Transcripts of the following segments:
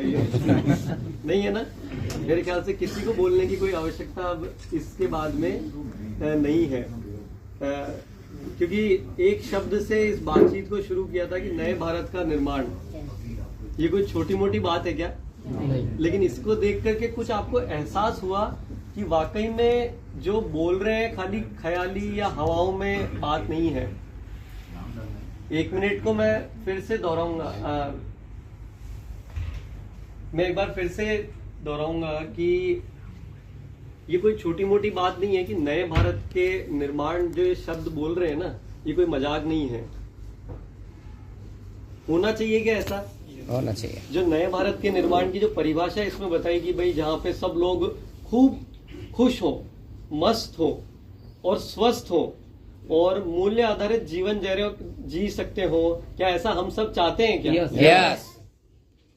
नहीं है ना। मेरे ख्याल से किसी को बोलने की कोई आवश्यकता अब इसके बाद में नहीं है, क्योंकि एक शब्द से इस बातचीत को शुरू किया था कि नए भारत का निर्माण। ये कोई छोटी मोटी बात है क्या? लेकिन इसको देख करके कुछ आपको एहसास हुआ कि वाकई में जो बोल रहे हैं खाली ख्याली या हवाओं में बात नहीं है। 1 मिनट को मैं फिर से दोहराऊंगा, मैं एक बार फिर से दोहराऊंगा कि ये कोई छोटी मोटी बात नहीं है कि नए भारत के निर्माण जो ये शब्द बोल रहे हैं ना, ये कोई मजाक नहीं है। होना चाहिए क्या ऐसा? होना चाहिए। जो नए भारत के निर्माण की जो परिभाषा है इसमें बताई कि भाई जहां पे सब लोग खूब खुश हो, मस्त हो और स्वस्थ हो और मूल्य आधारित जीवन जी सकते हो, क्या ऐसा हम सब चाहते हैं क्या? यस।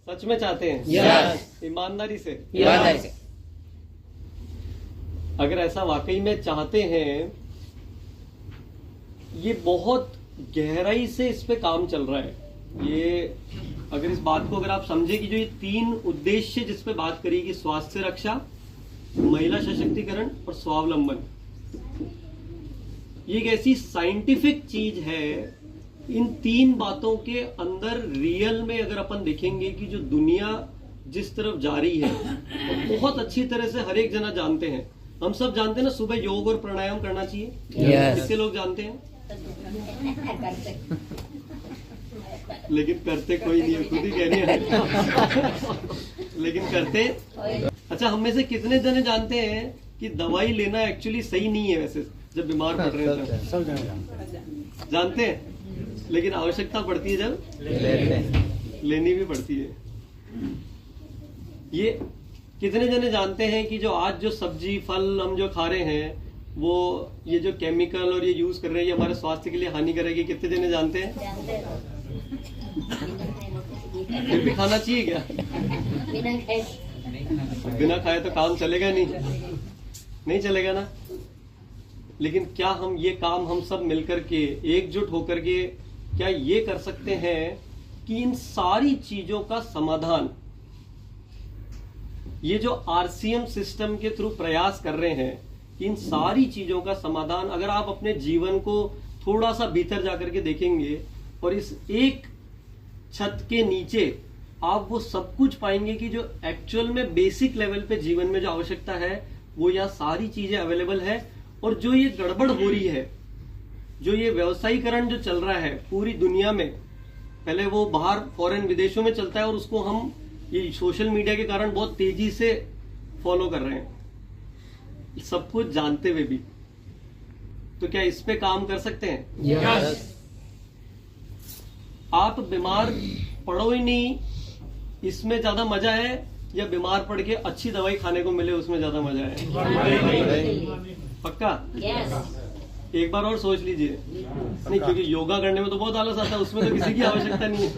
सच में चाहते हैं? यस। ईमानदारी से? ईमानदारी से। अगर ऐसा वाकई में चाहते हैं, ये बहुत गहराई से इस पे काम चल रहा है। ये अगर इस बात को अगर आप समझे कि जो ये 3 उद्देश्य जिस पे बात करी कि स्वास्थ्य रक्षा, महिला सशक्तिकरण और स्वावलंबन, ये एक ऐसी साइंटिफिक चीज है। इन 3 बातों के अंदर रियल में अगर अपन देखेंगे कि जो दुनिया जिस तरफ जा रही है, तो बहुत अच्छी तरह से हर एक जना जानते हैं। हम सब जानते हैं ना, सुबह योग और प्राणायाम करना चाहिए। कितने लोग जानते हैं? लेकिन करते कोई नहीं है, खुद ही कह रही है। लेकिन करते, अच्छा हम में से कितने जने जानते हैं कि दवाई लेना एक्चुअली सही नहीं है? वैसे जब बीमार पड़ रहे हैं सब जानते हैं, लेकिन आवश्यकता पड़ती है जब लेनी भी पड़ती है। ये कितने जने जानते हैं कि जो आज जो सब्जी फल हम जो खा रहे हैं, वो ये जो केमिकल और ये यूज कर रहे हैं, ये हमारे स्वास्थ्य के लिए हानि करेगी? कितने जने जानते हैं? फिर भी खाना चाहिए क्या? बिना खाए तो काम चलेगा नहीं चलेगा ना। लेकिन क्या हम ये काम हम सब मिलकर के एकजुट होकर के क्या ये कर सकते हैं कि इन सारी चीजों का समाधान, ये जो आरसीएम सिस्टम के थ्रू प्रयास कर रहे हैं, इन सारी चीजों का समाधान अगर आप अपने जीवन को थोड़ा सा भीतर जाकर के देखेंगे और इस एक छत के नीचे आप वो सब कुछ पाएंगे कि जो एक्चुअल में बेसिक लेवल पे जीवन में जो आवश्यकता है वो यहाँ सारी चीजें अवेलेबल है। और जो ये गड़बड़ हो रही है, जो ये व्यवसायीकरण जो चल रहा है पूरी दुनिया में, पहले वो बाहर फॉरेन विदेशों में चलता है और उसको हम ये सोशल मीडिया के कारण बहुत तेजी से फॉलो कर रहे हैं, सब कुछ जानते हुए भी। तो क्या इस पे काम कर सकते हैं? यस। आप बीमार पड़ो ही नहीं, इसमें ज्यादा मजा है, या बीमार पड़ के अच्छी दवाई खाने को मिले उसमें ज्यादा मजा है? पक्का? एक बार और सोच लीजिए। नहीं, क्योंकि योगा करने में तो बहुत आलस आता है, उसमें तो किसी की आवश्यकता नहीं है।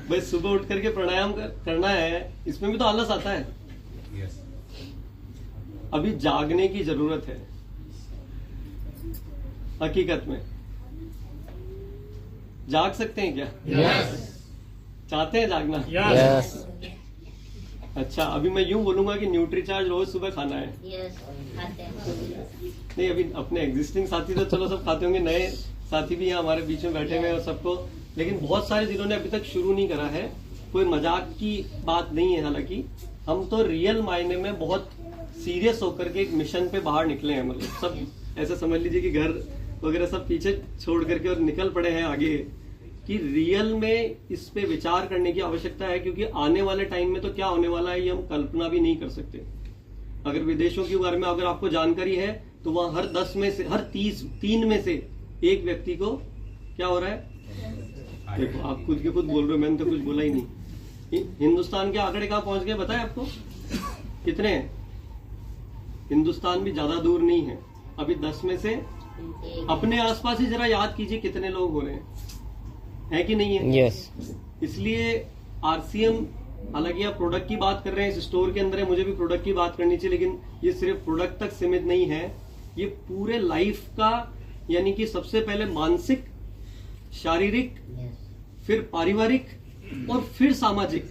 भाई सुबह उठ करके प्राणायाम करना है, इसमें भी तो आलस आता है। अभी जागने की जरूरत है हकीकत में। जाग सकते हैं क्या? चाहते हैं जागना? अच्छा, अभी मैं यूं बोलूंगा कि न्यूट्रीचार्ज रोज सुबह खाना है। नहीं, अभी अपने एग्जिस्टिंग साथी तो चलो सब खाते होंगे, नए साथी भी यहाँ हमारे बीच में बैठे हुए हैं और सबको, लेकिन बहुत सारे जिन्होंने अभी तक शुरू नहीं करा है। कोई मजाक की बात नहीं है, हालांकि हम तो रियल मायने में बहुत सीरियस होकर के एक मिशन पे बाहर निकले हैं। मतलब सब ऐसा समझ लीजिए कि घर वगैरह सब पीछे छोड़ करके और निकल पड़े हैं आगे, कि रियल में इस पे विचार करने की आवश्यकता है। क्योंकि आने वाले टाइम में तो क्या होने वाला है ये हम कल्पना भी नहीं कर सकते। अगर विदेशों के बारे में अगर आपको जानकारी है तो वहां हर 10 में से हर 3 में से एक व्यक्ति को क्या हो रहा है? देखो, आप खुद के खुद बोल रहे हो, मैंने तो कुछ बोला ही नहीं। हिंदुस्तान के आंकड़े कहां पहुंच गए बताए आपको? कितने हैं? हिंदुस्तान भी ज्यादा दूर नहीं है, अभी 10 में से अपने आसपास ही जरा याद कीजिए कितने लोग हो रहे हैं, है कि नहीं है? यस। इसलिए आरसीएम, हालांकि आप प्रोडक्ट की बात कर रहे हैं, इस स्टोर के अंदर है, मुझे भी प्रोडक्ट की बात करनी चाहिए, लेकिन ये सिर्फ प्रोडक्ट तक सीमित नहीं है। ये पूरे लाइफ का, यानी कि सबसे पहले मानसिक, शारीरिक, फिर पारिवारिक और फिर सामाजिक,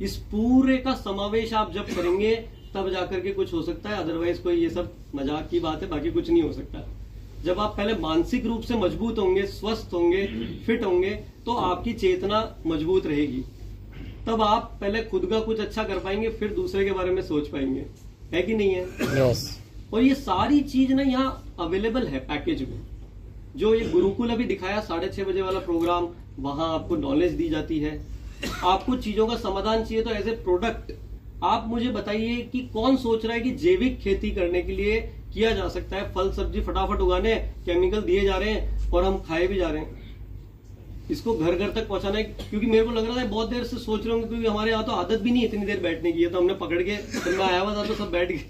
इस पूरे का समावेश आप जब करेंगे तब जाकर के कुछ हो सकता है, अदरवाइज कोई ये सब मजाक की बात है, बाकी कुछ नहीं हो सकता। जब आप पहले मानसिक रूप से मजबूत होंगे, स्वस्थ होंगे, फिट होंगे, तो आपकी चेतना मजबूत रहेगी। तब आप पहले खुद का कुछ अच्छा कर पाएंगे, फिर दूसरे के बारे में सोच पाएंगे, है कि नहीं है? यस। और ये सारी चीज ना यहाँ अवेलेबल है पैकेज में। जो ये गुरुकुल अभी दिखाया 6:30 बजे वाला प्रोग्राम, वहां आपको नॉलेज दी जाती है। आपको चीजों का समाधान चाहिए तो एज ए प्रोडक्ट आप मुझे बताइए कि कौन सोच रहा है कि जैविक खेती करने के लिए किया जा सकता है, फल सब्जी फटाफट उगाने, केमिकल दिए जा रहे हैं और हम खाए भी जा रहे हैं। इसको घर घर तक पहुंचाना है, क्योंकि मेरे को लग रहा है बहुत देर से सोच रहे होंगे, क्योंकि हमारे यहाँ तो आदत भी नहीं इतनी देर बैठने की है, तो हमने पकड़ के, फिर मैं आया हुआ था तो सब बैठ गए।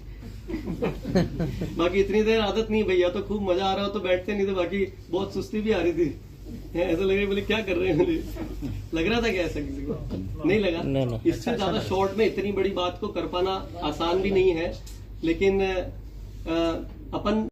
बाकी इतनी देर आदत नहीं भैया, तो खूब मजा आ रहा हो तो बैठते, नहीं तो बाकी बहुत सुस्ती भी आ रही थी। ऐसा लग रहा बोले क्या कर रहे हैं, मुझे लग रहा था क्या ऐसा किसी को? नहीं लगा। नहीं। इससे ज्यादा शॉर्ट में इतनी बड़ी बात को कर पाना आसान भी नहीं है, लेकिन अपन